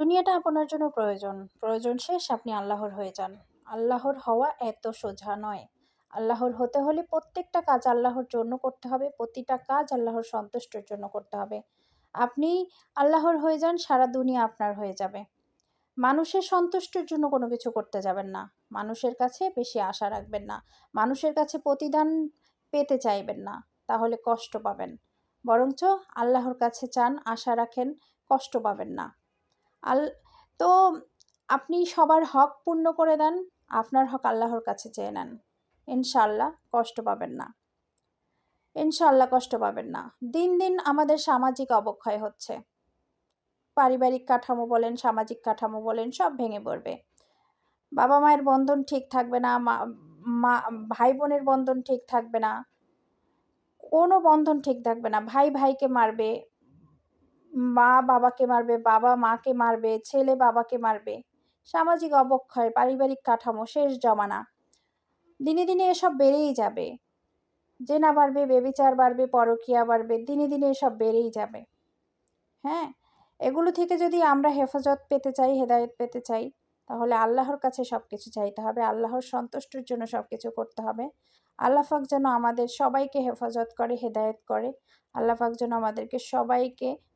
দুনিয়াটা আপনার জন্য প্রয়োজন। প্রয়োজন শেষ আপনি আল্লাহর হয়ে যান। আল্লাহর হওয়া এত সোজা নয়। আল্লাহর হতে হলে প্রত্যেকটা কাজ আল্লাহর জন্য করতে হবে। প্রতিটা কাজ আল্লাহর সন্তুষ্টির জন্য করতে হবে। আপনি আল্লাহর হয়ে যান, সারা দুনিয়া আপনার হয়ে যাবে। মানুষের সন্তুষ্টির জন্য কোনো কিছু করতে যাবেন না। মানুষের কাছে বেশি আশা রাখবেন না। মানুষের কাছে প্রতিদান পেতে চাইবেন না। তাহলে কষ্ট পাবেন। বরঞ্চ আল্লাহর কাছে চান, আশা রাখেন, কষ্ট পাবেন না। আল তো আপনি সবার হক পূর্ণ করে দেন, আপনার হক আল্লাহর কাছে চেয়ে নেন। ইনশাআল্লাহ কষ্ট পাবেন না। ইনশাআল্লাহ কষ্ট পাবেন না। দিন, দিন আমাদের সামাজিক অবক্ষয় হচ্ছে। পারিবারিক কাঠামো বলেন, সামাজিক কাঠামো বলেন, সব ভেঙে পড়বে। বাবা-মায়ের বন্ধন ঠিক থাকবে না, মা ভাই-বোনের বন্ধন ঠিক থাকবে না। কোনো বন্ধন ঠিক থাকবে না। ভাই ভাইকে মারবে, মা বাবাকে মারবে, বাবা মাকে মারবে, ছেলে বাবাকে মারবে। সামাজিক অবক্ষয়, পারিবারিক কাঠামো, শেষ জমানা। দিনে, দিনে এসব বেড়েই যাবে। জেনা বাড়বে, ব্যভিচার বাড়বে, পরকীয়া বাড়বে। দিনে, দিনে এসব বেড়েই যাবে। হ্যাঁ? এগুলো থেকে যদি আমরা হেফাজত পেতে চাই, হেদায়েত পেতে চাই, তাহলে আল্লাহর কাছে সবকিছু চাইতে হবে। আল্লাহর সন্তুষ্টির জন্য সবকিছু করতে হবে। আল্লাহ পাক যেন আমাদের সবাইকে হেফাজত করে, হেদায়েত করে। আল্লাহ পাক যেন আমাদেরকে সবাইকে